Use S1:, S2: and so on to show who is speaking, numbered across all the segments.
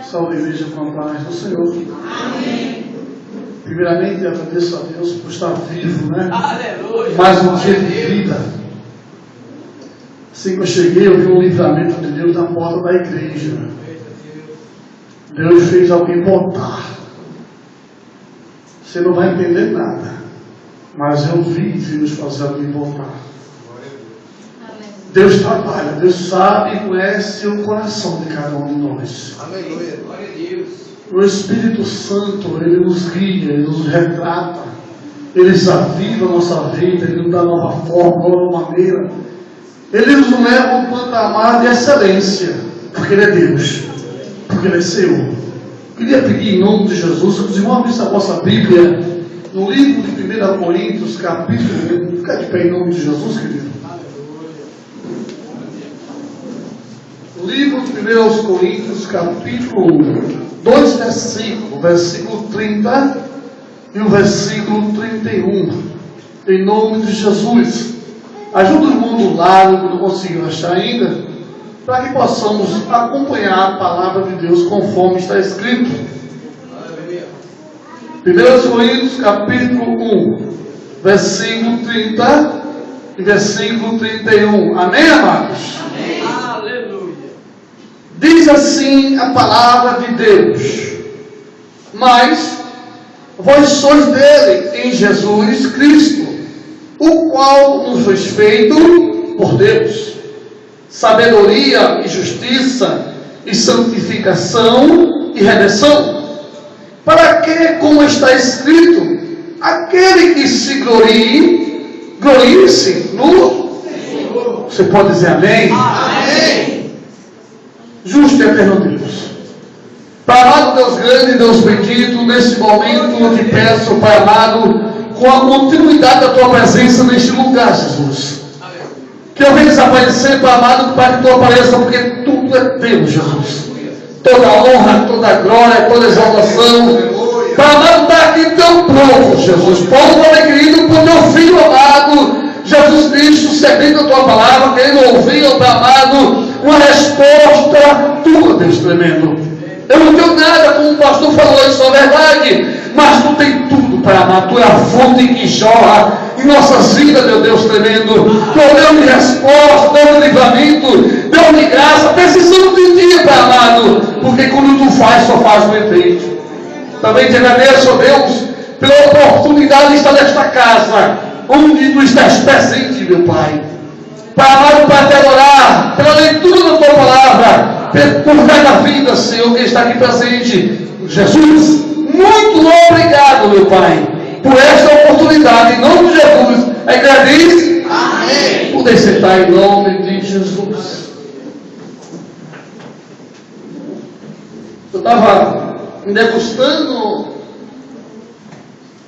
S1: Salve a igreja com a paz do Senhor. Amém. Primeiramente, agradeço a Deus por estar vivo, né? Aleluia. Mais um dia de vida. Assim que eu cheguei, eu vi um livramento de Deus na porta da igreja. Deus fez alguém voltar. Você não vai entender nada, mas eu vi Deus fazer alguém voltar. Deus trabalha, Deus sabe e conhece o coração de cada um de nós. Aleluia. Glória a Deus. O Espírito Santo, Ele nos guia, Ele nos retrata, Ele aviva a nossa vida, Ele nos dá nova forma, nova maneira. Ele nos leva a um patamar de excelência, porque Ele é Deus, porque Ele é Senhor. Queria pedir em nome de Jesus que os irmãos abrissem a vossa Bíblia no livro de 1 Coríntios, capítulo 1. Fica de pé em nome de Jesus, querido. Livro de 1 Coríntios, capítulo 1, 2 versículos, o versículo 30 e o versículo 31. Em nome de Jesus. Ajuda o irmão do lado, que não conseguiu achar ainda, para que possamos acompanhar a palavra de Deus conforme está escrito. 1 Coríntios, capítulo 1, versículo 30 e versículo 31. Amém, amados? Amém. Diz assim a palavra de Deus: mas vós sois dele em Jesus Cristo, o qual nos foi feito por Deus, sabedoria e justiça e santificação e redenção, para que, como está escrito, aquele que se glorie, glorie-se no Senhor. Você pode dizer amém? Amém. Justo e eterno Deus, Pai amado, Deus grande, Deus bendito, nesse momento eu te peço, Pai amado, com a continuidade da tua presença neste lugar, Jesus, que eu venha desaparecer, Pai amado, Pai, que tu apareça, porque tudo é teu, Jesus. Toda honra, toda glória, toda exaltação, Pai amado, está aqui teu povo, Jesus, povo adquirido por teu Filho amado, Jesus Cristo, seguindo a tua palavra, querendo ouvir, Pai amado, uma resposta tua, Deus tremendo. Eu não tenho nada, como o pastor falou, isso é verdade, mas tu tem tudo, Pai amado. Tu é a fonte que jorra em nossas vidas, meu Deus tremendo. Tu é o Deus de resposta, Deus de livramento, Deus de graça. Precisamos de ti, Pai amado, porque quando tu faz, só faz o efeito. Também te agradeço, Deus, pela oportunidade de estar nesta casa, onde tu estás presente, meu Pai. Pai amado, para te adorar, pela leitura da tua palavra, por cada vida, Senhor, que está aqui presente. Jesus, muito obrigado, meu Pai, por esta oportunidade. Em nome de Jesus, a igreja diz amém. Poder sentar em nome de Jesus. Eu estava me degustando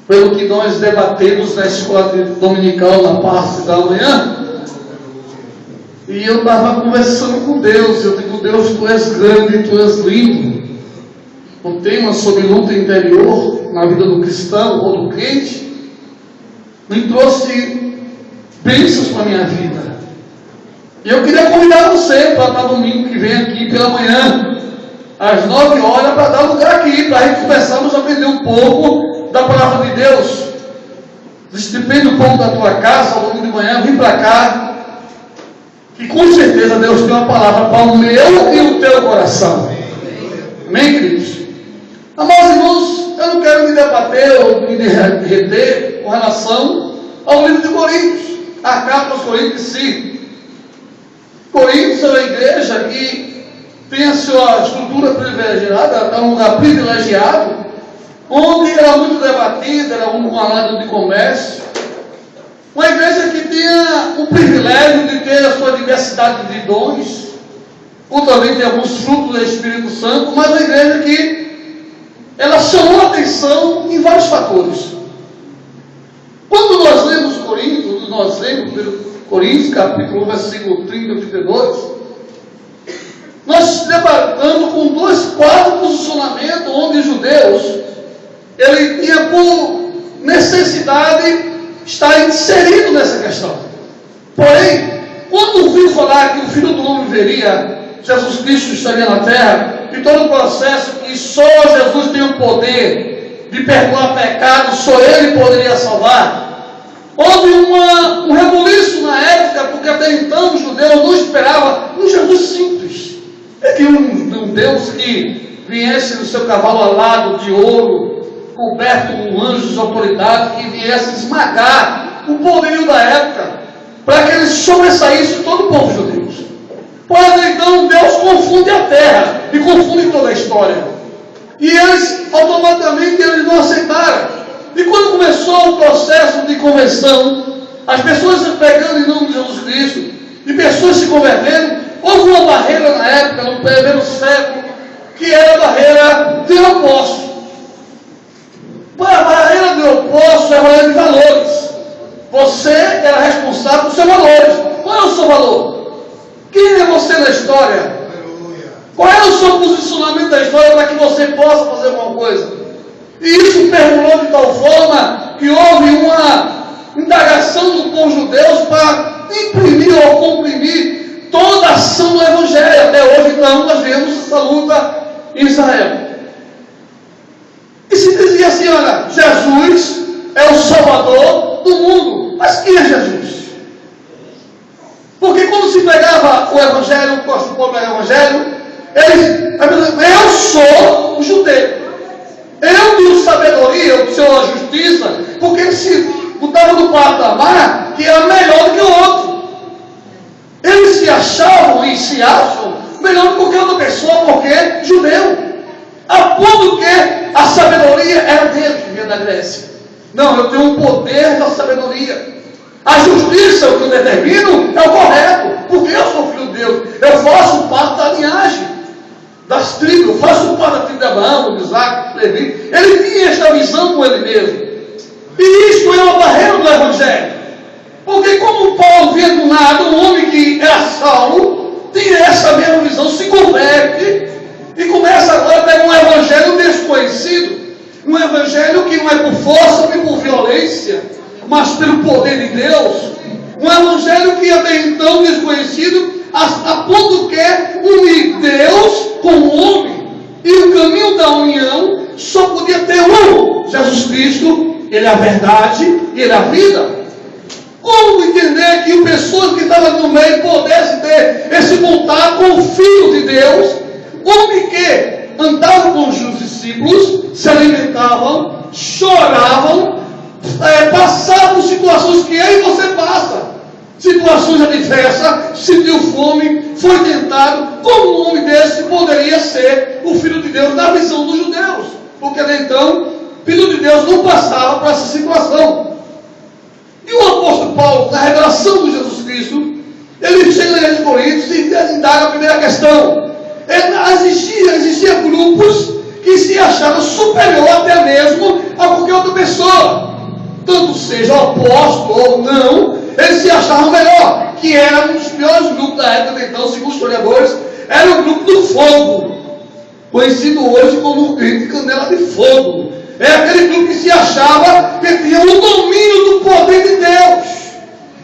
S1: pelo que nós debatemos na escola dominical na parte da manhã. E eu estava conversando com Deus. Eu digo: Deus, tu és grande, tu és lindo. O tema sobre luta interior na vida do cristão ou do crente me trouxe bênçãos para a minha vida. E eu queria convidar você para estar domingo que vem aqui pela manhã, às 9 horas, para dar lugar aqui, para a gente começarmos a aprender um pouco da palavra de Deus. Despende um pouco da tua casa, ao domingo de manhã, vem para cá. E com certeza Deus tem uma palavra para o meu e o teu coração. Amém, queridos? Amados irmãos, eu não quero me debater ou me reter com relação ao livro de Coríntios, a carta aos Coríntios em si. Coríntios é uma igreja que tem a sua estrutura privilegiada, é um lugar privilegiado, onde era muito debatida, era um lado de comércio. Uma igreja que tinha o privilégio de ter a sua diversidade de dons, ou também tem alguns frutos do Espírito Santo, mas uma igreja que ela chamou a atenção em vários fatores. Quando nós lemos Coríntios, capítulo 1, versículo 30 e 32, nós debatamos com dois quadros de posicionamento, onde os judeus, ele tinha por necessidade estar inserido nessa questão. Porém, quando ouviu falar que o Filho do Homem viria Jesus Cristo estaria na terra, e todo o processo que só Jesus tem o poder de perdoar pecados, só Ele poderia salvar. Houve um rebuliço na época, porque até então os judeus não esperavam um Jesus simples. Ele queria um Deus que viesse no seu cavalo alado de ouro, coberto com anjos de autoridade, que viesse esmagar o poderio da época, para que eles sobressaíssem todo o povo judeu. Pois então Deus confunde a terra e confunde toda a história. E eles, automaticamente, eles não aceitaram. E quando começou o processo de conversão, as pessoas se pregando em nome de Jesus Cristo, e pessoas se convertendo, houve uma barreira na época, no primeiro século, que era a barreira de oposto. A barreira de oposto é a barreira de valores. Você era responsável por seus valores. Qual é o seu valor? Quem é você na história? Qual é o seu posicionamento da história para que você possa fazer alguma coisa? E isso permeou de tal forma que houve uma indagação do povo judeu para imprimir ou comprimir toda a ação do Evangelho. Até hoje, então, nós vemos essa luta em Israel. E se dizia assim, olha, Jesus é o Salvador do mundo. Mas quem é Jesus? Porque quando se pregava o Evangelho, o povo pregava o Evangelho, eu sou o judeu. Eu tenho sabedoria, eu tenho a justiça, porque ele se botava no patamar que era melhor do que o outro. Eles se achavam e se acham melhor do que qualquer outra pessoa, porque judeu. A ponto que a sabedoria era dele que vinha da Grécia. Não, eu tenho o poder da sabedoria. A justiça, o que eu determino, é o correto, porque eu sou filho de Deus. Eu faço parte da linhagem das tribos, eu faço parte da tribo de Abraão, de Isaac, de Levi. Ele tinha esta visão com ele mesmo. E isto é uma barreira do Evangelho. Porque como Paulo via do nada, um homem que era Saulo, tinha essa mesma visão, se converte e começa agora a pegar um Evangelho desconhecido. Um Evangelho que não é por força nem por violência, mas pelo poder de Deus. Um Evangelho que até então desconhecido, a ponto que unir Deus com o homem. E o caminho da união só podia ter um: Jesus Cristo. Ele é a verdade e Ele é a vida. Como entender que pessoas que estavam no meio pudessem ter esse contato com o Filho de Deus, homem que andava com os discípulos, se alimentavam, choravam, passavam situações que eu e você passa, situações adversas, sentiu fome, foi tentado. Como um homem desse poderia ser o Filho de Deus na visão dos judeus? Porque até então o Filho de Deus não passava por essa situação. E o apóstolo Paulo, na revelação de Jesus Cristo, ele chega na igreja de Coríntios e indaga a primeira questão. Existia grupos que se achavam superior até mesmo a qualquer outra pessoa, tanto seja apóstolo ou não. Eles se achavam melhor, que era um dos piores grupos da época, então, segundo os historiadores, era o grupo do fogo, conhecido hoje como o crente de canela de fogo. É aquele grupo que se achava que tinha o domínio do poder de Deus.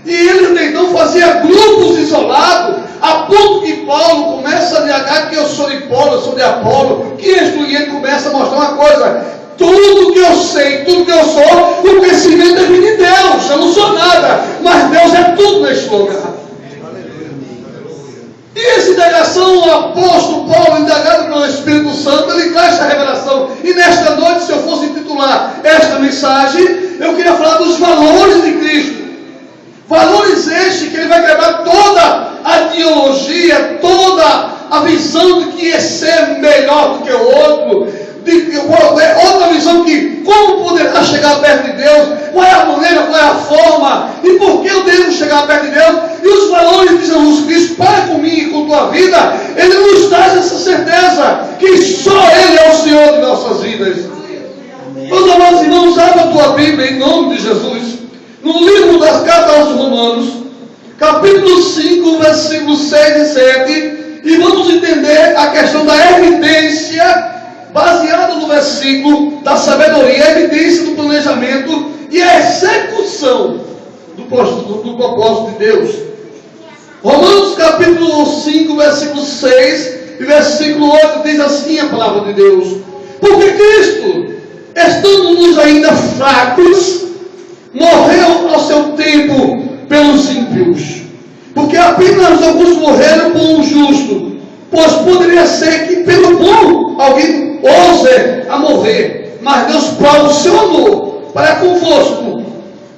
S1: E eles então faziam grupos isolados, a ponto que Paulo começa a negar que eu sou de Paulo, eu sou de Apolo, que ele começa a mostrar uma coisa: tudo que eu sei, tudo que eu sou, o conhecimento é vindo de Deus. Eu não sou nada, mas Deus é tudo neste lugar. E essa indagação, o apóstolo Paulo, indagado pelo Espírito Santo, ele traz essa revelação. E nesta noite, se eu fosse intitular esta mensagem, eu queria falar dos valores de Cristo. Valores estes que ele vai quebrar toda a ideologia, toda a visão de que é ser melhor do que o outro. Outra visão que como poderá chegar perto de Deus, qual é a maneira, qual é a forma, e por que eu devo chegar perto de Deus, e os valores de Jesus Cristo para comigo e com tua vida. Ele nos traz essa certeza que só Ele é o Senhor de nossas vidas. Meus amados irmãos, abra a tua Bíblia em nome de Jesus, no livro das cartas aos Romanos, capítulo 5, versículos 6 e 7, e vamos entender a questão da evidência, baseado no versículo da sabedoria, a evidência do planejamento e a execução do propósito de Deus. Romanos capítulo 5, versículo 6 e versículo 8 diz assim a palavra de Deus: porque Cristo, estando-nos ainda fracos, morreu ao seu tempo pelos ímpios, porque apenas alguns morreram por um justo, pois poderia ser que pelo bom alguém ouse a morrer, mas Deus prova o seu amor para convosco,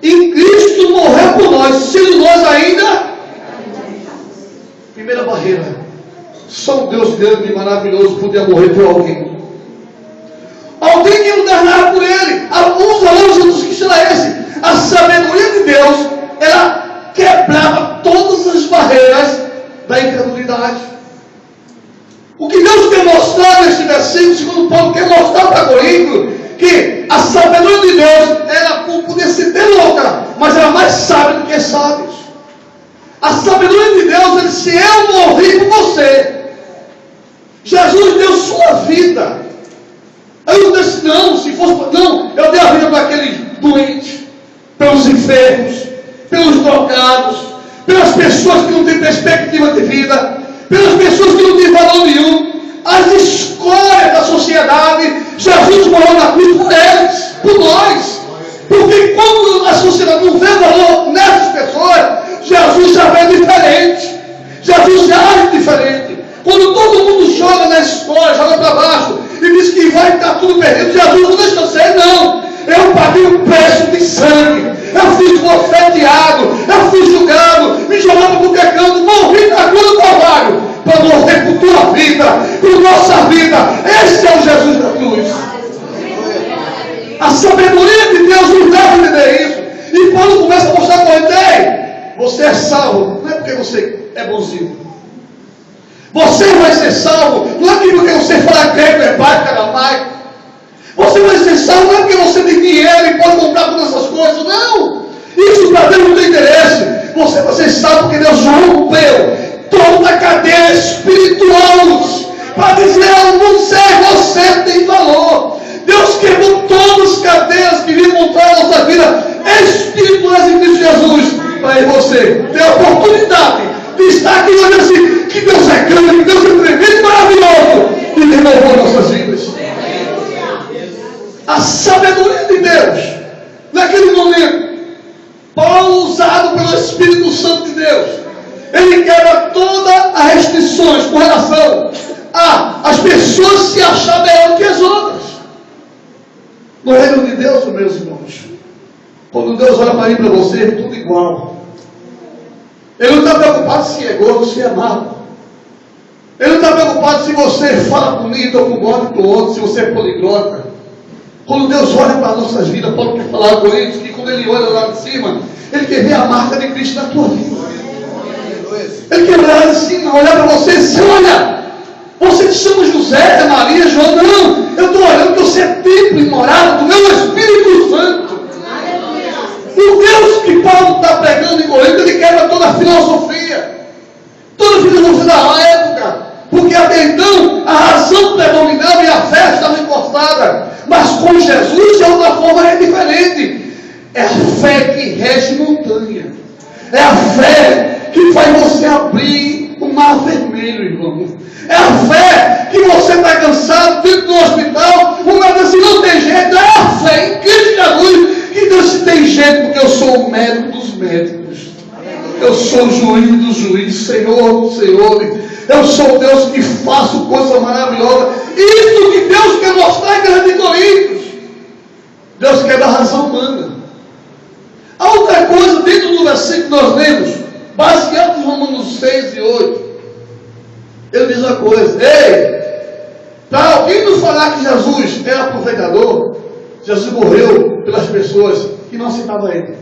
S1: em Cristo morreu por nós, sendo nós ainda. Primeira barreira: só um Deus grande e maravilhoso podia morrer por alguém. Alguém que não nada por ele. Alguns valores juntos que será esse. A sabedoria de Deus, ela quebrava todas as barreiras da incredulidade. O que Deus quer mostrar neste versículo, segundo Paulo quer mostrar para Corinto, que a sabedoria de Deus, ela podia ser até louca, mas ela é mais sábia do que sábios. A sabedoria de Deus, ele disse: se eu morri por você, Jesus deu sua vida. Eu não disse, não, se fosse, não, eu dei a vida para aquele doente, pelos enfermos, pelos drogados, pelas pessoas que não têm perspectiva de vida, pelas pessoas que não têm valor nenhum, as escórias da sociedade. Jesus morreu na cruz por eles, por nós. Porque quando a sociedade não vê valor nessas pessoas, Jesus já vê diferente. Jesus já age diferente. Quando todo mundo joga na escola, joga para baixo e diz que vai estar tudo perdido, Jesus não deixa ser, não. Eu paguei um preço de sangue. Eu fui bofeteado, eu fui julgado, me jogaram por pecado, morri na cruz do Calvário para morrer por tua vida, por nossa vida. Esse é o Jesus da cruz. A sabedoria de Deus nos leva a entender isso. E quando começa a mostrar para ele: você é salvo, não é porque você é bonzinho. Você vai ser salvo, não é porque você fala grego, é pai, caramai. Você vai ser salvo, não é porque você tem dinheiro e pode comprar todas essas coisas. Não! Isso para Deus não tem interesse. Você vai ser salvo porque Deus rompeu toda a cadeia espiritual para dizer ao mundo: você tem valor. Deus quebrou todas as cadeias que vinham contra a nossa vida espirituais em Cristo Jesus, para você ter a oportunidade de estar aqui hoje assim, que Deus é grande, que Deus é tremendo, maravilhoso, e renovou nossas vidas. A sabedoria de Deus, naquele momento, Paulo, usado pelo Espírito Santo de Deus, ele quebra todas as restrições com relação às pessoas se achar melhor que as outras. No reino de Deus, meus irmãos, quando Deus olha para mim e para você, é tudo igual. Ele não está preocupado se é gordo ou se é magro. Ele não está preocupado se você fala bonito ou com gosto do outro, se você é poliglota. Quando Deus olha para as nossas vidas, Paulo quer falar a Coríntios que quando ele olha lá de cima, ele quer ver a marca de Cristo na tua vida. Ele quer olhar lá de cima, olhar para você e dizer: olha, você te chama José, Maria, João. Não, eu estou olhando que você é templo e morada do meu Espírito Santo. O Deus que Paulo está pregando em Corinto, ele quebra toda a filosofia da época, porque até então a razão predominava e a fé estava encostada, mas com Jesus de outra forma é diferente. É a fé que rege montanha, é a fé que faz você abrir o mar vermelho, irmão. É a fé que você está cansado dentro do hospital, o médico assim: não tem jeito. É a fé em Cristo Jesus que Deus se tem jeito, porque eu sou o médico dos médicos, eu sou o juiz dos juízes, Senhor dos senhores. Eu sou o Deus que faço coisa maravilhosa. Isso que Deus quer mostrar em Igreja de Coríntios. Deus quer da razão humana. A outra coisa, dentro do versículo que nós lemos, baseado em Romanos 6 e 8, ele diz uma coisa: ei, para alguém nos falar que Jesus era aproveitador, Jesus morreu pelas pessoas que não aceitavam ele.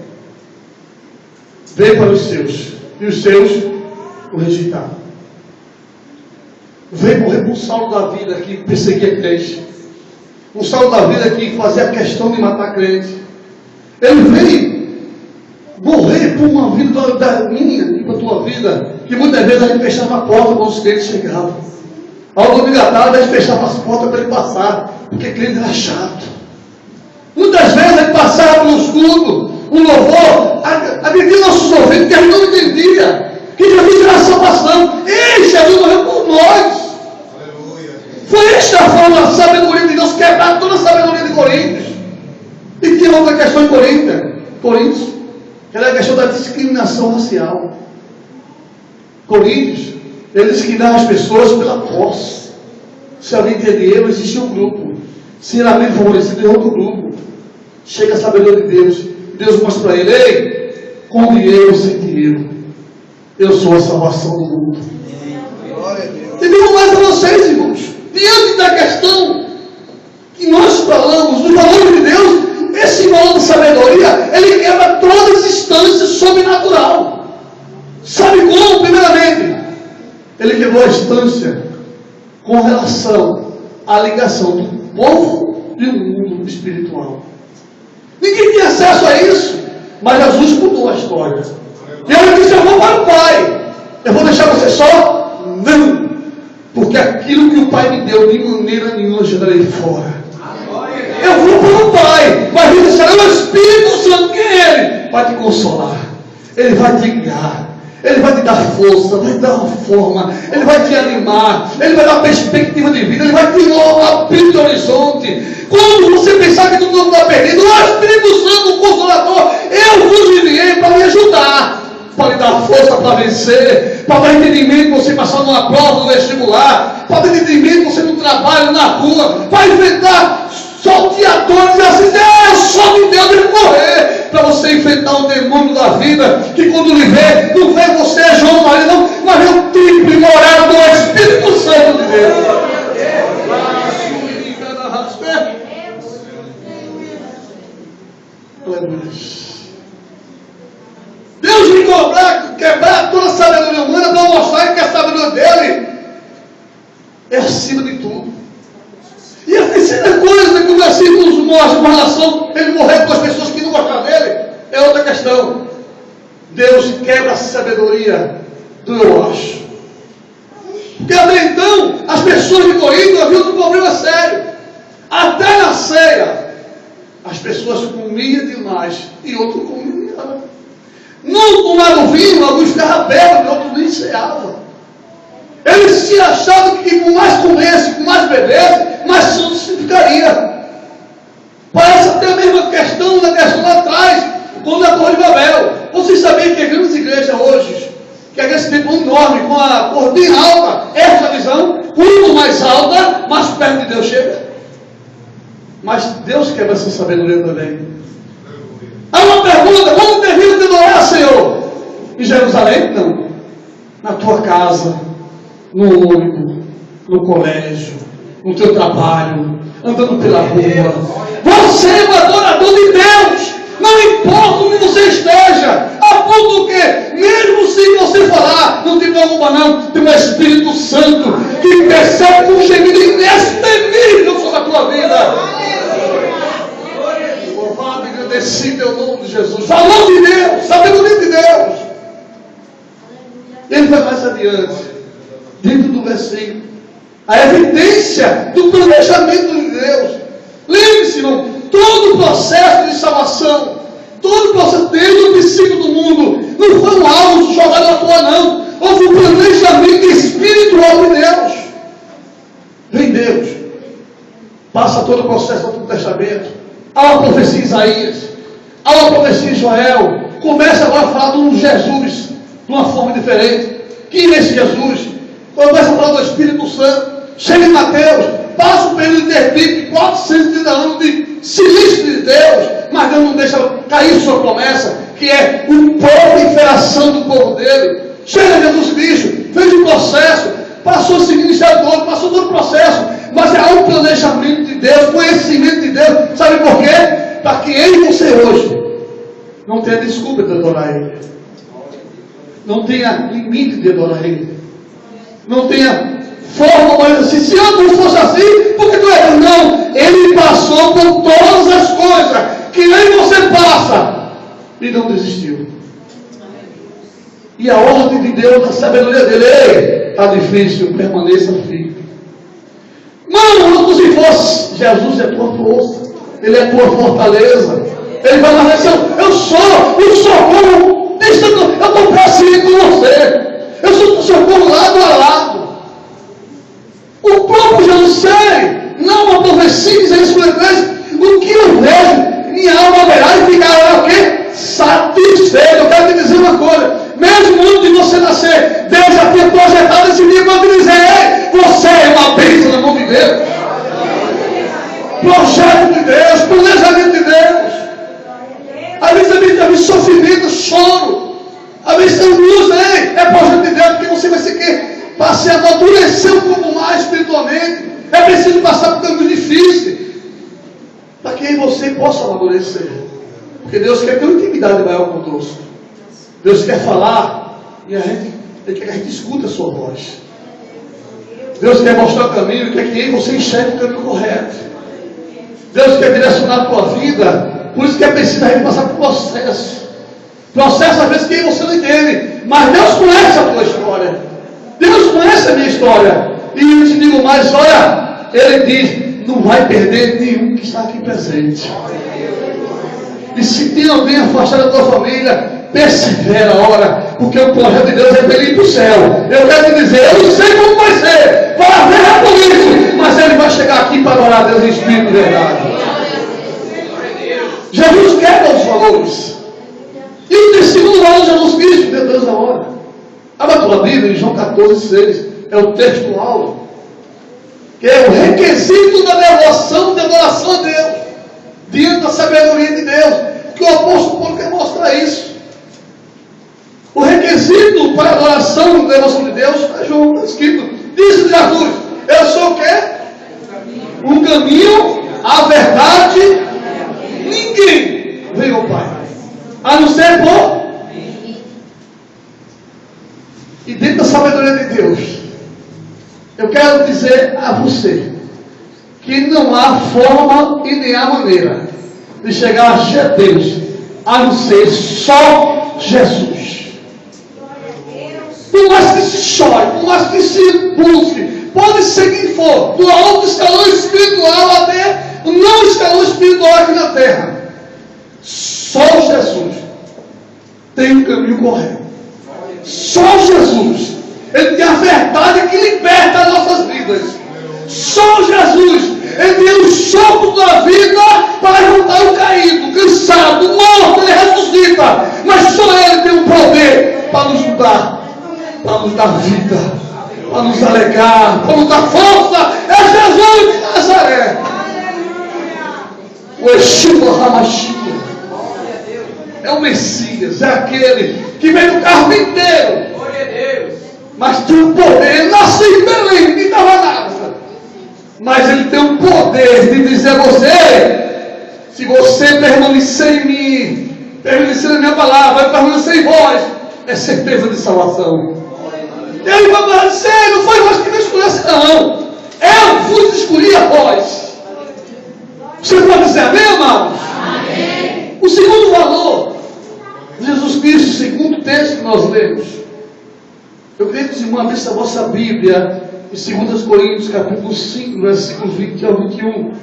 S1: Veio para os seus, e os seus o rejeitaram. Veio morrer por um Saulo da vida que perseguia crente, um Saulo da vida que fazia questão de matar crente. Ele veio morrer por uma vida da minha e para a tua vida, que muitas vezes a gente fechava a porta quando os crentes chegavam. Ao domingo à tarde a gente fechava as portas para ele passar, porque crente era chato. Muitas vezes a gente passava pelos cultos, um louvor, agredia nossos ouvidos, que a gente não entendia. que Jesus era a salvação. Ei, Jesus morreu por nós. Foi esta a forma da sabedoria de Deus, quebrar toda a sabedoria de Coríntios. E tinha outra questão em Coríntios, que era a questão da discriminação racial. Coríntios, ele discriminava as pessoas pela posse. Se alguém tinha dinheiro, existia um grupo. Se era bem favorecido, em outro grupo. Chega a sabedoria de Deus. Deus mostra para ele: ei, com dinheiro ou sem dinheiro, eu sou a salvação do mundo. E digo mais a vocês, irmãos, diante da questão que nós falamos, do valor de Deus, esse valor da sabedoria, ele quebra todas as instâncias sobrenatural. Sabe como? Primeiramente, ele quebrou a instância com relação à ligação do povo e o mundo espiritual. Ninguém tinha acesso a isso, mas Jesus mudou a história. E ele disse: eu vou para o Pai, eu vou deixar você só? Não, porque aquilo que o Pai me deu, de maneira nenhuma eu jogarei fora. Eu vou para o Pai, mas vou deixar o Espírito Santo, que é Ele, vai te consolar, Ele vai te guiar, Ele vai te dar força, vai te dar uma forma, Ele vai te animar, Ele vai dar perspectiva de vida, Ele vai te abrir o horizonte. Quando você pensar que tudo está perdido, o Espírito Santo, o Consolador, eu vos enviei para lhe ajudar, para lhe dar força para vencer, para dar entendimento você passar numa prova, no vestibular, para dar entendimento você no trabalho, na rua, para enfrentar salteadores e assim, eu sou de Deus e correr, para você enfrentar o demônio da vida, que quando lhe vê, não vê você João Maria, não, mas vê o tipo imoral do Espírito Santo de Deus. Deus vem quebrar toda a sabedoria humana para mostrar que a sabedoria dele é acima de tudo. E a terceira coisa que o versículo nos mostra com relação a ele morrer com as pessoas que não gostaram dele é outra questão. Deus quebra a sabedoria do eu acho. Porque até então as pessoas de Corinto haviam um problema sério. Até na ceia as pessoas comiam demais e outros comiam nada. Não tomaram vinho, alguns ficavam bêbados, outros nem ceavam. Eles se achavam que com mais comesse, com mais bebesse, mais santo se ficaria. Parece até a mesma questão da questão lá atrás, quando a Torre de Babel. Vocês sabiam que as grandes igrejas hoje, que é esse templo enorme, com a cor bem alta, essa visão, quanto mais alta, mais perto de Deus chega. Mas Deus quebra essa sabedoria também. Há uma pergunta: quando termina de adorar, Senhor? Em Jerusalém? Não. Na tua casa, no ônibus, no colégio, no teu trabalho, andando pela rua. Você é um adorador de Deus. Não importa onde você esteja. A ponto que, mesmo se você falar, não te preocupa não, tem um Espírito Santo que percebe um gemido inexprimível sobre a tua vida. Louvado e agradecido é o nome de Jesus. Valor de Deus, sabedoria de Deus. Ele vai mais adiante, dentro do versículo, a evidência do planejamento de Deus. Lembre-se, irmão, todo o processo de salvação, todo o processo desde o princípio do mundo, não foi um alvo jogado à toa, não. Houve um planejamento espiritual de Deus. Vem Deus, passa todo o processo do Antigo Testamento. Há uma profecia em Isaías, há uma profecia em Joel. Começa agora a falar de um Jesus de uma forma diferente. Quem é esse Jesus? Começa a falar do Espírito Santo. Chega em Mateus, passa um período intertípico de 430 anos de silêncio de Deus, mas Deus não deixa cair sua promessa, que é o proliferação do povo dele. Chega Jesus Cristo, fez um processo, passou esse ministério todo, passou todo o processo, mas há um planejamento de Deus, conhecimento de Deus. Sabe por quê? Para que eu e você hoje não tenha desculpa de adorar Ele, não tenha limite de adorar Ele, não tenha forma, mas assim, se eu não fosse assim, por que tu é? Não, Ele passou por todas as coisas que nem você passa e não desistiu. E a ordem de Deus, a sabedoria dele: ei, está difícil, permaneça firme. Não, como se fosse, Jesus é tua força, Ele é tua fortaleza. Ele vai lá e diz: eu sou o socorro, eu estou próximo com você. Eu sou do socorro lado a lado. O próprio Jesus sei, não uma profecia diz isso para a igreja, o que eu vejo, minha alma verá e ficará o quê? Satisfeito. Eu quero te dizer uma coisa, mesmo antes de você nascer, Deus já tinha projetado esse dia para te dizer, ei, você é uma bênção na mão de Deus. Projeto de Deus, planejamento de Deus. Às vezes a gente tem sofrimento, choro. Às vezes tem luz, é projeto de Deus, porque você vai ser que para se amadurecer um pouco mais espiritualmente. É preciso passar por caminhos difíceis para que você possa amadurecer. Porque Deus quer ter uma intimidade maior conosco. Deus quer falar e Ele quer que a gente escute a sua voz. Deus quer mostrar o caminho e quer que você enxergue o caminho correto. Deus quer direcionar a tua vida. Por isso que é preciso a gente passar por processo. Processo às vezes que você não entende. Mas Deus conhece a tua história. Deus conhece a minha história. E eu te digo mais, olha, Ele diz, não vai perder nenhum que está aqui presente. E se tem alguém afastado da tua família, persevera, ora, porque o projeto de Deus é para ele ir para o céu. Eu quero te dizer, eu não sei como vai ser, vai haver por isso, mas ele vai chegar aqui para orar a Deus em espírito de verdade. Jesus quebra os valores. E o segundo valor, Jesus Cristo, Deus da hora. Abra a tua Bíblia em João 14,6. É o texto aula, que é o requisito da devoção, de adoração a Deus, diante da sabedoria de Deus, que o apóstolo Paulo quer mostrar isso. O requisito para a adoração e devoção de Deus, está escrito, disse Jesus, eu sou o quê? O caminho, a verdade, ninguém veio ao Pai, a não ser por... E dentro da sabedoria de Deus, eu quero dizer a você que não há forma e nem há maneira de chegar a Deus a não ser só Jesus. Por mais que se chore, por mais que se busque, pode ser quem for, do alto escalão espiritual até o não escalão espiritual aqui na terra, só Jesus tem o caminho correto. Só Jesus, Ele tem a verdade que liberta as nossas vidas. Só Jesus, Ele tem o sopro da vida para levantar o caído, cansado, morto, Ele ressuscita. Mas só Ele tem o poder para nos dar vida, para nos alegrar, para nos dar força. É Jesus de Nazaré. O Yeshua HaMashiach. É o Messias, é aquele que veio do carpinteiro, mas tem um poder. Ele nasceu em Belém, nem dava nada, mas ele tem o poder de dizer a você: se você permanecer em mim, permanecer na minha palavra, vai permanecer em vós, é certeza de salvação. Ele vai permanecer, não foi vós que me escolhesse, não. Eu vos escolhi a vós. Você pode dizer amém, amados? Amém. O segundo valor de Jesus Cristo, o segundo texto que nós lemos, eu queria que os irmãos abrissem a vossa Bíblia em 2 Coríntios, capítulo 5, versículos 20 ao 21,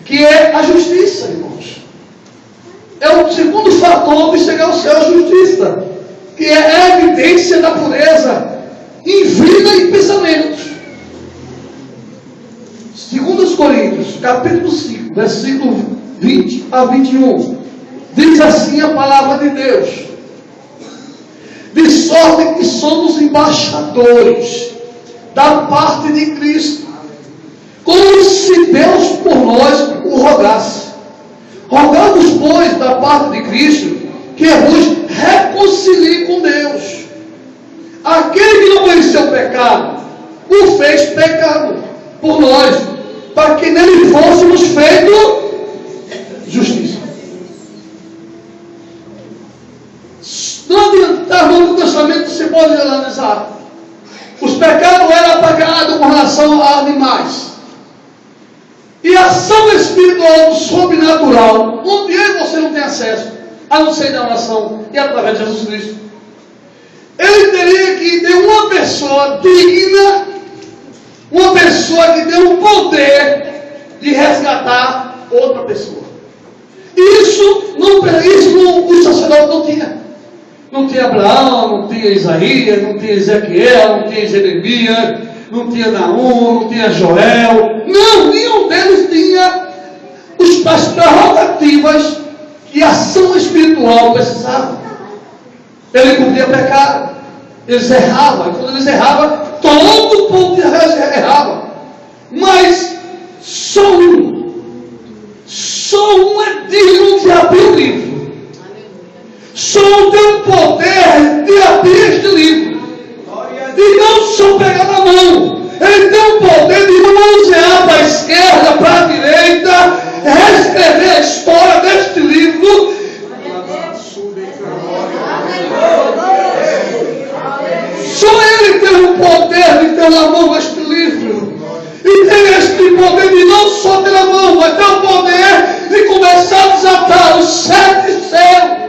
S1: que é a justiça, irmãos. É o segundo fator de chegar ao céu, a justiça, que é a evidência da pureza em vida e pensamentos. 2 Coríntios, capítulo 5, versículo 20 a 21, diz assim a palavra de Deus: de sorte que somos embaixadores da parte de Cristo, como se Deus por nós o rogasse. Rogamos, pois, da parte de Cristo, que vos reconcilie com Deus. Aquele que não conheceu o pecado, o fez pecado por nós, para que nele fôssemos feito justiça. No Novo Testamento você pode analisar. Os pecados eram apagados com relação a animais. E a ação espiritual do sobrenatural, onde você não tem acesso, a não ser da oração e através de Jesus Cristo, ele teria que ter uma pessoa digna, uma pessoa que tem o poder de resgatar outra pessoa. Isso o sacerdote não tinha. Não tinha Abraão, não tinha Isaías, não tinha Ezequiel, não tinha Jeremias, não tinha Naum, não tinha Joel. Não, nenhum deles tinha as prerrogativas que a ação espiritual precisava. Ele podia pecar, eles erravam, e quando eles erravam, todo o povo de Israel errava. Mas só um é digno de abrir o livro. Só um tem o poder de abrir este livro. E não só pegar na mão. Ele tem o poder de manusear para a esquerda, para a direita, reescrever a história deste livro. Só ele tem o poder de ter na mão este livro. E tem este poder de não só ter na mão, mas ter o poder de começar a desatar os 7 céus.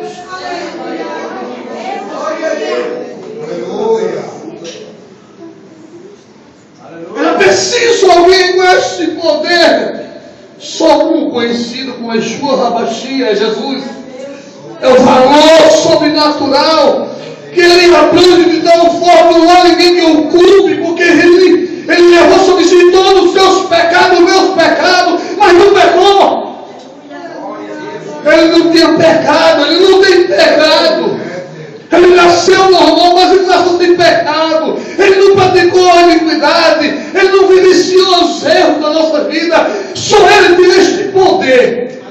S1: Era preciso alguém com este poder. Só um conhecido como Yeshua HaMashiach, Jesus. É o valor sobrenatural que ele abrange de tal forma, não há ninguém que o culpe, porque ele levou sobre si todos os seus pecados, os meus pecados, mas não pecou. Ele não tinha pecado, ele não tem pecado. Ele nasceu normal, mas ele nasceu sem pecado. Ele não praticou a iniquidade, ele não vivenciou os erros da nossa vida. Só ele tem este poder.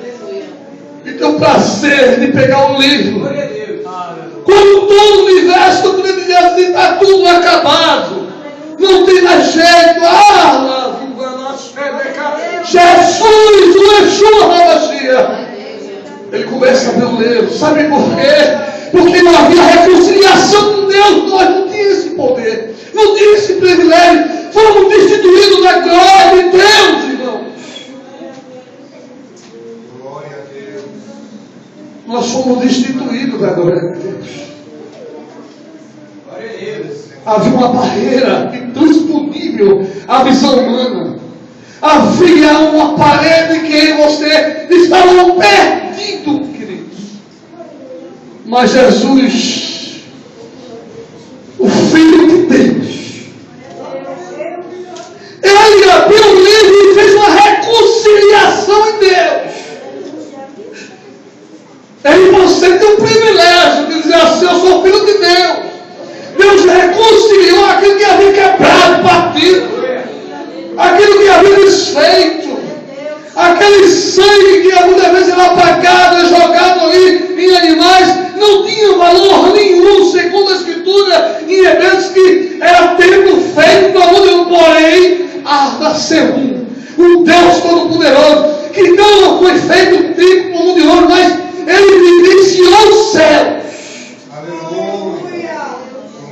S1: E tem o prazer de pegar o livro. Quando todo o universo, quando ele diz assim, está tudo acabado, não tem mais jeito. Jesus, o Yeshua HaMashiach. Ele começa a abrir o livro. Sabe por quê? Porque não havia reconciliação com Deus. Nós não tínhamos esse poder, não tínhamos esse privilégio. Fomos destituídos da glória de Deus, irmãos.
S2: Glória a Deus.
S1: Nós fomos destituídos da glória de Deus.
S2: Glória a Deus.
S1: Havia uma barreira intransponível à visão humana. Havia uma parede que eu e você estavam perdidos, queridos. Mas Jesus, o Filho de Deus, ele abriu o livro e fez uma reconciliação em Deus. E você tem o privilégio de dizer assim: eu sou filho de Deus. Deus reconciliou aquilo que havia quebrado, partido, aquilo que havia desfeito, aquele sangue que muitas vezes era apagado e jogado ali em animais, não tinha valor nenhum, segundo a Escritura em Hebreus, que era tempo feito para o mundo. Porém, nasceu um Deus Todo-Poderoso, que não foi feito tempo para o mundo de ouro, mas ele vivenciou os céus.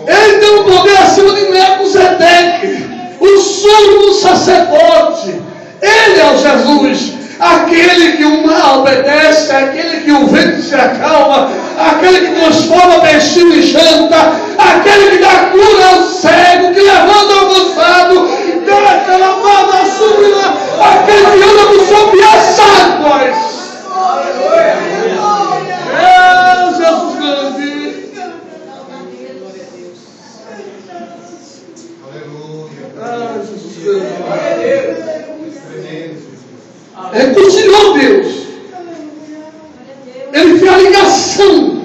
S1: Ele tem um poder acima de Melquisedeque, o sumo sacerdote. Ele é o Jesus, aquele que o mar obedece, aquele que o vento se acalma, aquele que transforma peixinho em janta, aquele que dá cura ao cego, que levanta o cansado, dá aquela mão da súbita, aquele que anda sobre as águas. Jesus grande. Reconciliou Deus. Ele fez a ligação,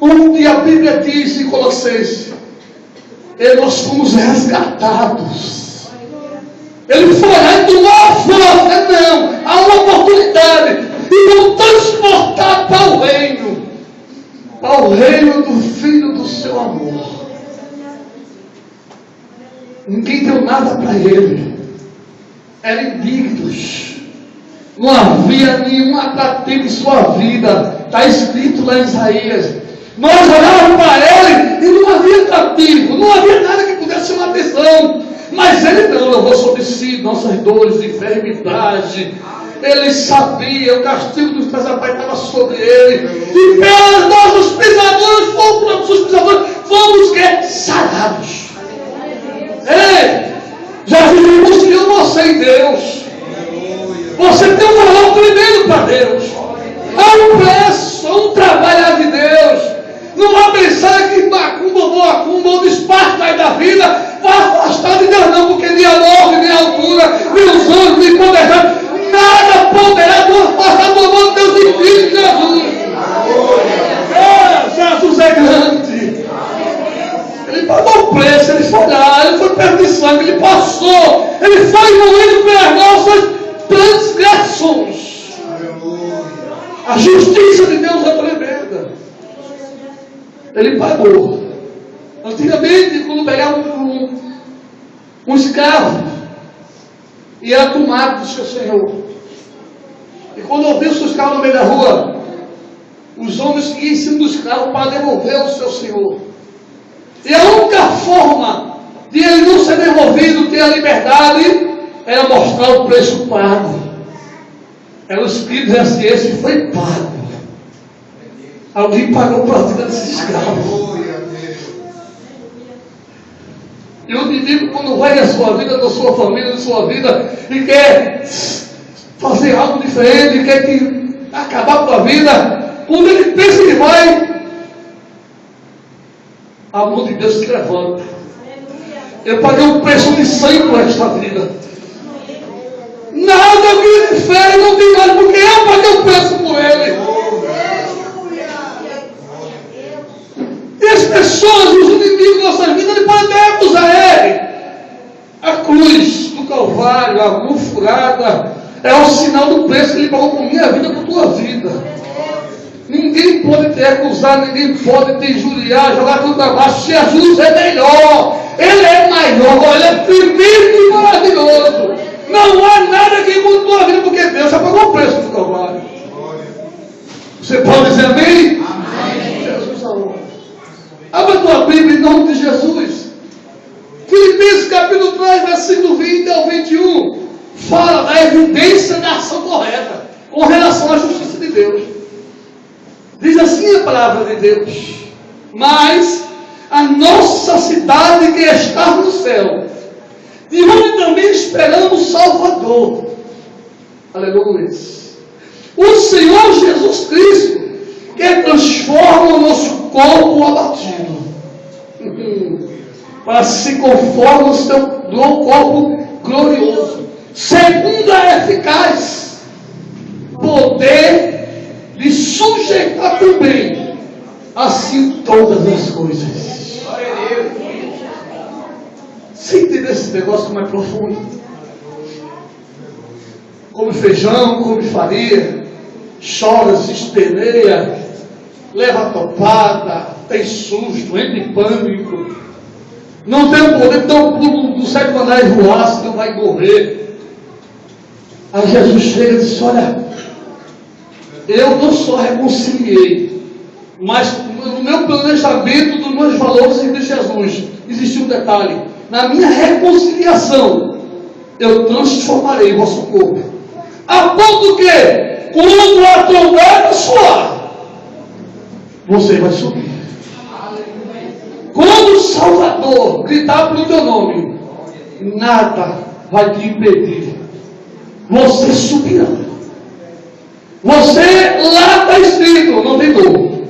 S1: onde a Bíblia diz em Colossenses: e nós fomos resgatados. Ele foi lá e tomou a força. Não, há uma oportunidade. E vamos transportar para o reino do Filho do seu amor. Ninguém deu nada para ele. Eram indignos. Não havia nenhum atrativo em sua vida. Está escrito lá em Isaías. Nós olhávamos para ele e não havia atrativo, não havia nada que pudesse chamar atenção. Mas ele não levou sobre si nossas dores de enfermidade. Ele sabia, o castigo dos pesados estava sobre ele. E pelas nossas pisaduras fomos que? Sarados. Ei, Jesus reconciliou você e Deus. Você tem um valor tremendo para Deus. Há um preço, há um trabalhar de Deus. Não vai pensar que macumba ou desparta da vida vai afastar de Deus, não, porque nem a morte, nem a altura, nem os anjos, nem poderão, nada poderá afastar do amor de Deus em Cristo Jesus. Jesus é grande. Ele pagou o preço, ele foi lá, ele foi perto de sangue, ele passou, ele foi moído pelas nossas transgressões. A justiça de Deus é tremenda. Ele pagou. Antigamente, quando pegava um escravo e era tomado do seu senhor, e quando ouvia o seu escravo no meio da rua, os homens que iam em cima do escravo para devolver ao seu senhor. E a única forma de ele não ser devolvido, ter a liberdade, era mostrar o preço pago. Era o Espírito dizer assim: esse foi pago. Alguém pagou para a vida desse escravo. E o inimigo, quando vai na sua vida, na sua família, na sua vida, e quer fazer algo diferente, quer acabar com a vida, quando ele pensa que vai, a mão de Deus se levanta. Eu paguei um preço de sangue por esta vida. Nada que ele fere não tem nada, porque eu paguei o preço por ele. E as pessoas, os inimigos da nossa vida, ele pode até acusar ele. A cruz do Calvário, a agulha furada, é o sinal do preço que ele pagou por minha vida, por tua vida. Ninguém pode te acusar, ninguém pode te injuriar, jogar tudo para baixo. Jesus é melhor, ele é maior, ele é primeiro e maravilhoso. Não há nada que mude tua vida, porque Deus já pagou o preço do Calvário. Você pode dizer amém? Amém. Jesus amor. Abra a tua Bíblia em nome de Jesus. Filipenses capítulo 3, versículo 20 ao 21. Fala da evidência da ação correta com relação à justiça de Deus. Diz assim a palavra de Deus: mas a nossa cidade que está no céu, de onde também esperamos Salvador. Aleluia. O Senhor Jesus Cristo, que transforma o nosso corpo abatido para se conformar ao seu corpo glorioso, segundo a eficaz poder de sujeitar também assim todas as coisas. Você entendeu esse negócio como é profundo? Come feijão, come farinha, chora, se esperneia, leva topada, tem susto, entra em pânico, não tem o poder, então do sétimo andar voar, senão vai morrer. Aí Jesus chega e diz: olha, eu não só reconciliei, mas no meu planejamento dos meus valores em Jesus existe um detalhe: na minha reconciliação eu transformarei o vosso corpo, a ponto que quando a trombeta soar, você vai subir. Quando o Salvador gritar pelo teu nome, nada vai te impedir. Você subirá. Você, lá está escrito, não tem dor.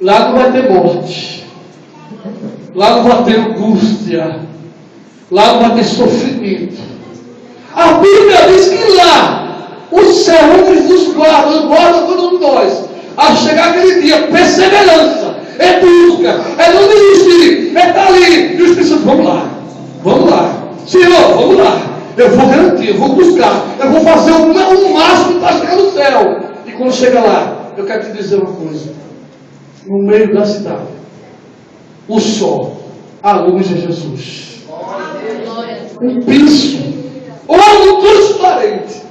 S1: Lá não vai ter morte. Lá não vai ter angústia. Lá não vai ter sofrimento. A Bíblia diz que lá os serões nos guardam cada um de nós. A chegar aquele dia, perseverança, é busca, é não desistir, é estar ali. E os cristãos, vamos lá, Senhor, vamos lá. Eu vou garantir, eu vou buscar, eu vou fazer o máximo para chegar no céu. E quando chega lá, eu quero te dizer uma coisa: no meio da cidade, o sol, a luz de Jesus, um piso, ouro transparente,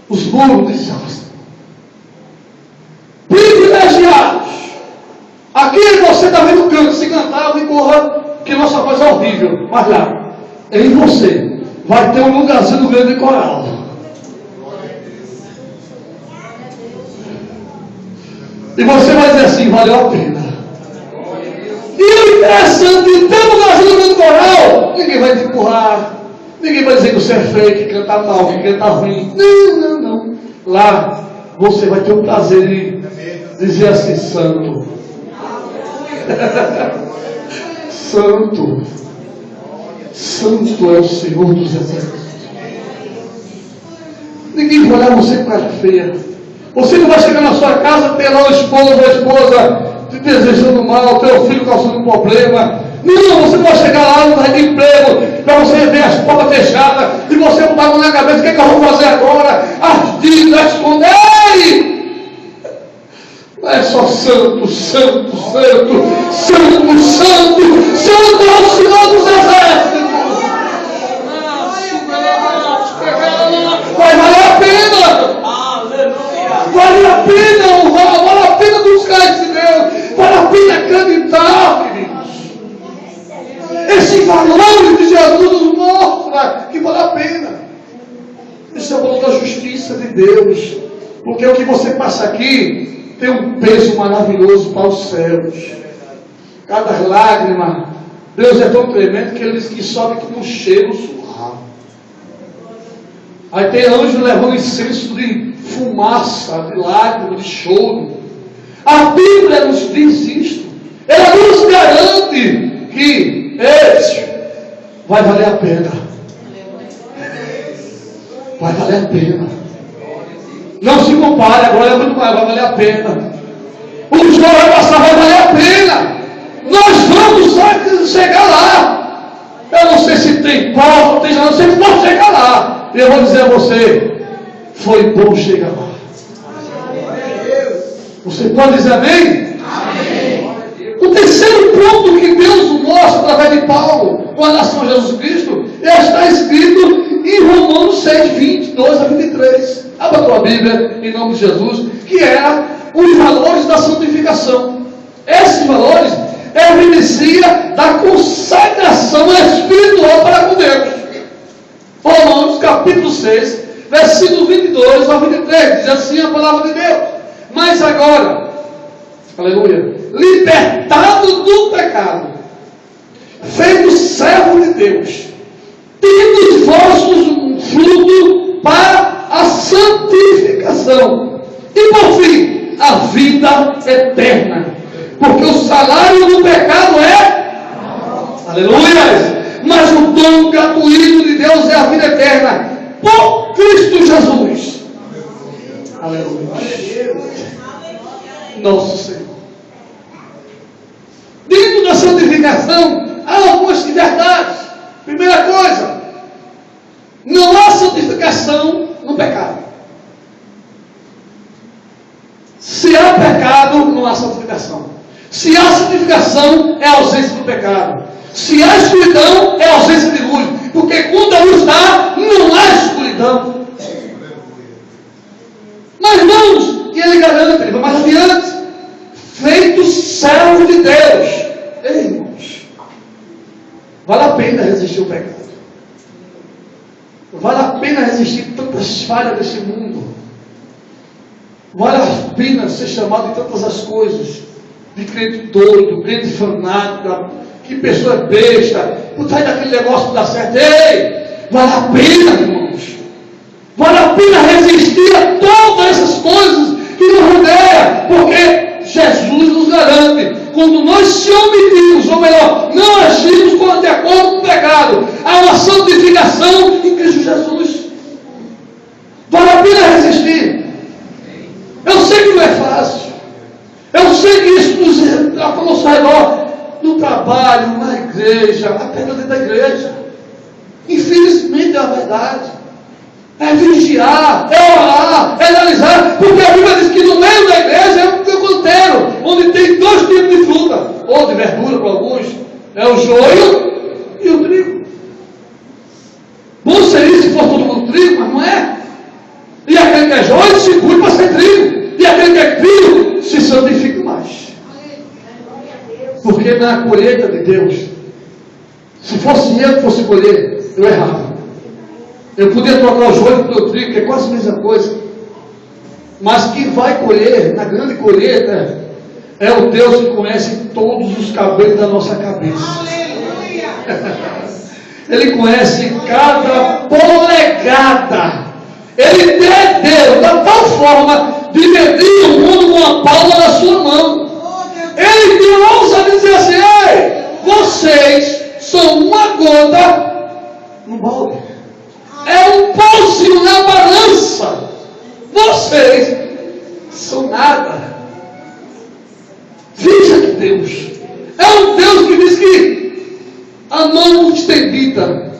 S1: os muros de jaspe, privilegiados. Aqui você está vendo o canto, se cantar, e corra, que nossa voz é horrível, mas lá, em você, vai ter um lugarzinho no grande coral. E você vai dizer assim: valeu a pena. E o interessante, em ter um lugarzinho no grande coral, ninguém vai te empurrar, ninguém vai dizer que você é feio, que canta mal, que canta ruim. Não. Lá, você vai ter o prazer de dizia assim: santo. Santo. Santo é o Senhor dos exércitos. Ninguém vai olhar você com cara feia. Você não vai chegar na sua casa, ter lá o esposo ou a esposa te desejando mal, teu filho causando um problema. Não, você não vai chegar lá, não vai ter emprego, para você ver as portas fechadas, e você botar a mão na cabeça: o que é que eu vou fazer agora? Ardido, esconder! Não é só santo, santo, santo, santo, santo, santo é o Senhor dos exércitos. Vai valer a pena. Vale a pena honrar, vale a pena buscar esse Deus, vale a pena acreditar, queridos. Esse valor de Jesus nos mostra que vale a pena. Isso é o valor da justiça de Deus, porque o que você passa aqui tem um peso maravilhoso para os céus. Cada lágrima, Deus é tão tremendo que Ele diz que sobe como um cheiro suave. Aí tem anjo levando incenso de fumaça, de lágrima, de choro. A Bíblia nos diz isto. Ela nos garante que esse vai valer a pena. Vai valer a pena. Não se compare, agora é muito mais, vai valer a pena. O que vai passar vai valer a pena. Nós vamos chegar lá. Eu não sei se tem prova, tem nada, não sei se pode chegar lá. E eu vou dizer a você: foi bom chegar lá. Você pode dizer amém? Amém. O terceiro ponto que Deus mostra através de Paulo com relação a Jesus Cristo está escrito em Romanos 6, 22 a 23. Abra a tua Bíblia em nome de Jesus, que é os valores da santificação. Esses valores evidenciam da consagração espiritual para com Deus. Romanos capítulo 6, versículo 22 a 23, diz assim a palavra de Deus: mas agora, aleluia, libertado do pecado, feito servo de Deus, tendo vossos um fruto para a santificação, e por fim, a vida eterna, porque o salário do pecado é, aleluia, mas o dom gratuito de Deus é a vida eterna, por Cristo Jesus. Aleluia. Nosso Senhor. Dentro da santificação, há algumas verdades. Primeira coisa, não há santificação no pecado. Se há pecado, não há santificação. Se há santificação, é a ausência do pecado. Se há escuridão, é a ausência de luz. Porque quando a luz está, não há escuridão. Mas irmãos, e ele garante, ele vai mais adiante: feito servo de Deus. Ei, irmãos, vale a pena resistir ao pecado. Vale a pena resistir tantas falhas desse mundo. Vale a pena ser chamado de tantas as coisas. De crente doido, crente fanático, que pessoa besta, por trás daquele negócio que dá certo. Ei, vale a pena, irmãos. Vale a pena resistir a todas essas coisas que nos rodeiam, porque Jesus nos garante, quando nós se omitimos, ou melhor, não agimos de acordo com o pecado, há uma santificação em Cristo Jesus. Vale a pena resistir. Eu sei que não é fácil. Eu sei que isso nos ao nosso redor, no trabalho, na igreja, até dentro da igreja. Infelizmente é a verdade. É vigiar, é orar, é analisar, porque a Bíblia diz que no meio da igreja é um canteiro, onde tem dois tipos de fruta, ou de verdura para alguns, é o joio e o trigo. Bom seria se fosse todo mundo trigo, mas não é. E aquele que é joio se cuide para ser trigo, e aquele que é trigo se santifica mais. Porque na colheita de Deus, se fosse eu que fosse colher, eu errava. Eu podia trocar o joio pelo trigo, que é quase a mesma coisa. Mas quem vai colher, na grande colheita, é o Deus que conhece todos os cabelos da nossa cabeça. Ele conhece cada polegada. Ele deu da tal forma de medir o mundo com a palma da sua mão. Ele tem a ousadia de dizer assim: ei, vocês são uma gota no balde. É um pouquinho na balança. Vocês são nada. Veja que Deus é um Deus que diz que a mão estendida,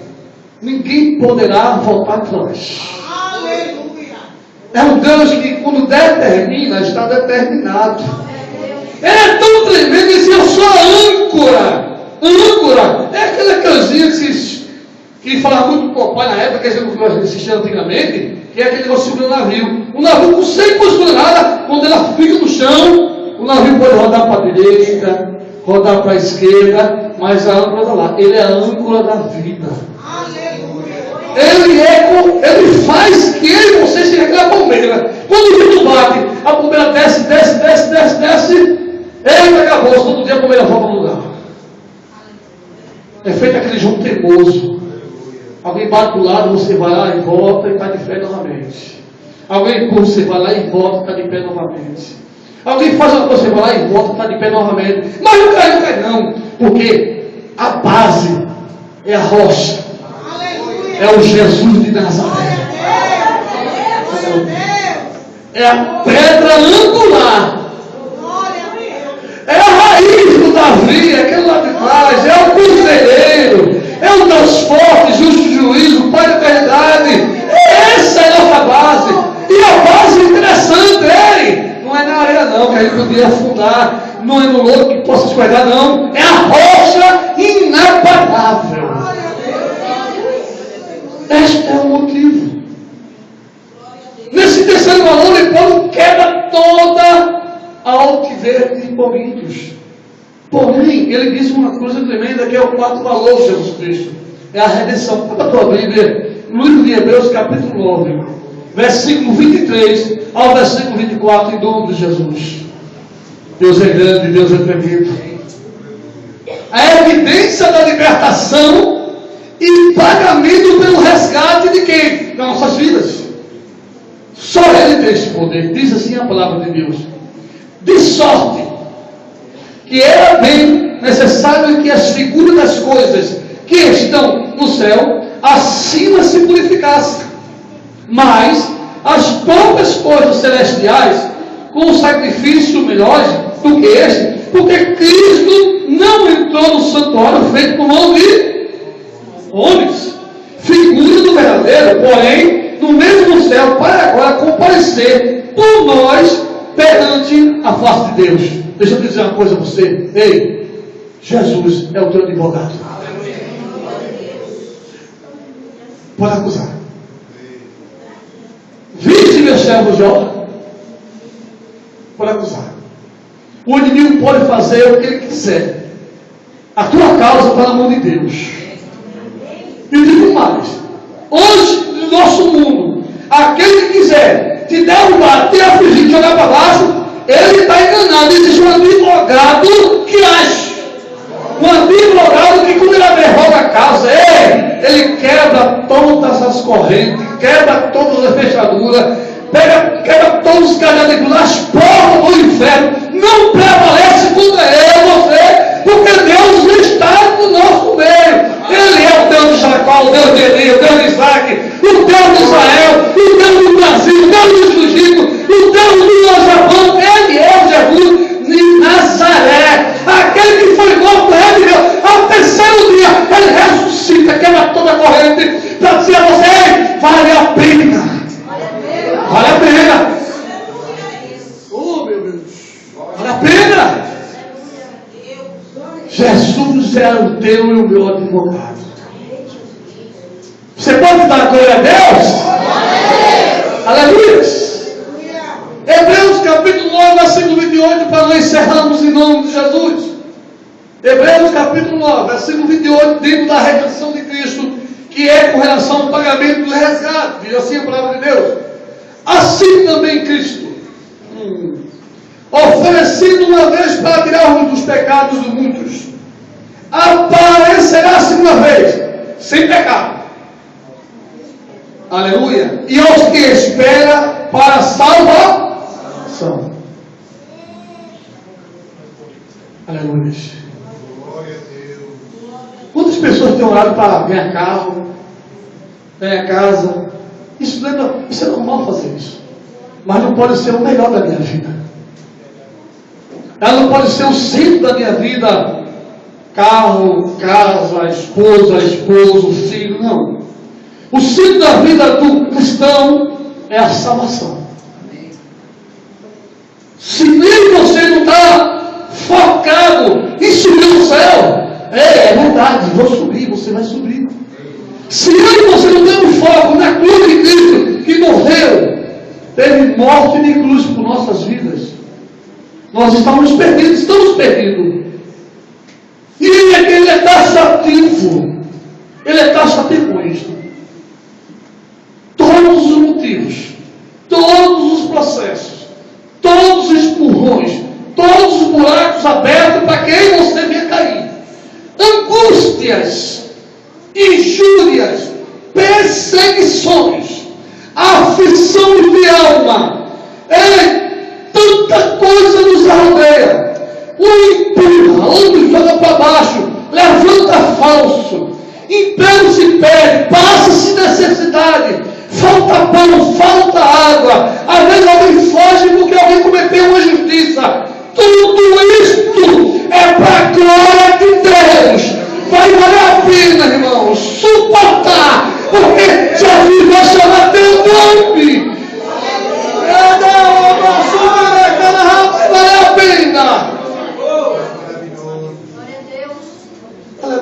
S1: ninguém poderá voltar atrás.
S2: Aleluia.
S1: É um Deus que, quando determina, está determinado. Ele é tão tremendo que diz: eu sou a âncora. Âncora é aquela canzinha que falava muito com o pai na época, que a gente assistia antigamente, que é aquele negócio segurando o navio. O navio com 100 toneladas, quando ela fica no chão, o navio pode rodar para a direita, rodar para a esquerda, mas a âncora está lá. Ele é a âncora da vida. Ele faz que eu e você seja aquela palmeira. Quando o vento bate, a palmeira desce. Eita, acabou. Todo dia a palmeira volta no lugar. É feito aquele jogo teimoso. Alguém bate do lado, você vai lá e volta e está de pé novamente. Alguém empurra, você vai lá e volta e está de pé novamente. Alguém faz uma coisa, você vai lá e volta e está de pé novamente. Mas não cai não. Porque a base é a rocha. É o Jesus de Nazaré. É a pedra angular. É a raiz do Davi, aquele lá de trás. É o conselheiro. É o Deus forte, justo juízo, Pai da eternidade. Essa é a nossa base. E a base é interessante, não é na areia não, que a gente podia afundar. Não é no lodo que possa escorregar, não. É a rocha inabalável. Este é o motivo. Nesse terceiro valor, Paulo quebra toda a altivez de Coríntios. Porém, ele diz uma coisa tremenda, que é o quarto valor de Jesus Cristo. É a redenção. Abra a tua Bíblia, no livro de Hebreus, capítulo 9, versículo 23 ao versículo 24, em nome de Jesus. Deus é grande, Deus é tremendo. A evidência da libertação e pagamento pelo resgate de quem? Das nossas vidas. Só Ele tem esse poder. Diz assim a palavra de Deus: de sorte que era bem necessário que as figuras das coisas que estão no céu acima se purificassem, mas as próprias coisas celestiais com um sacrifício melhor do que este, porque Cristo não entrou no santuário feito por mão de homens, figura do verdadeiro, porém no mesmo céu, para agora comparecer por nós perante a face de Deus. Deixa eu dizer uma coisa a você. Ei, Jesus é o teu advogado. Pode acusar. Viste meu servo Jó? Pode acusar. O inimigo pode fazer o que ele quiser. A tua causa está na mão de Deus. E digo mais: hoje, no nosso mundo, aquele que quiser te derrubar, te afligir, te jogar para baixo, ele está enganado. Existe um advogado que age. Um advogado que, quando ele derroga a causa, ele quebra todas as correntes, quebra todas as fechaduras, quebra todos os cadeados de cruz, as portas do inferno. Não prevalece contra ele, você, porque Deus está no nosso meio. Ele é o Deus de Jacó, o Deus de Elias, o Deus de Isaac, o Deus de Israel, o Deus do Brasil, o Deus do Egito, o Deus do Japão. Ele é o Jesus de Nazaré, aquele que foi morto, reviveu. Ao terceiro dia, ele ressuscita, quebra toda a corrente, para dizer a você: vale a pena. Vale a pena. Oh, meu Deus. Vale a pena. Jesus é o teu e o meu advogado. Você pode dar glória a Deus? Aleluia. Hebreus capítulo 9, versículo 28, para nós encerrarmos em nome de Jesus. Hebreus capítulo 9, versículo 28, dentro da redenção de Cristo, que é com relação ao pagamento do resgate. Diz assim a palavra de Deus: assim também Cristo, oferecido uma vez para tirar dos pecados de muitos, aparecerá a segunda vez, sem pecado. Aleluia. E aos que espera para salvar. salvação. Aleluia. Quantas pessoas têm orado para ganhar carro, ganhar casa? Isso é normal fazer isso. Mas não pode ser o melhor da minha vida. Ela não pode ser o centro da minha vida. Carro, casa, esposa, esposo, filho, não. O centro da vida do cristão é a salvação. Se nem você não está focado em subir no céu, é verdade, vou subir, você vai subir. Se nem você não tem um foco na cruz de Cristo, que morreu, teve morte de cruz por nossas vidas, nós estamos perdidos. E ele é taxativo, ele é taxativista. Todos os motivos, todos os processos, todos os empurrões, todos os buracos abertos para quem você venha cair. Angústias, injúrias, perseguições, aflição de alma, tanta coisa nos rodeia. Um empurra, outro joga para baixo, levanta falso, emprego se perde, passa-se necessidade, falta pão, falta água, às vezes alguém foge porque alguém cometeu uma injustiça. Tudo isto é para a glória de Deus. Vai valer a pena, irmãos, suportar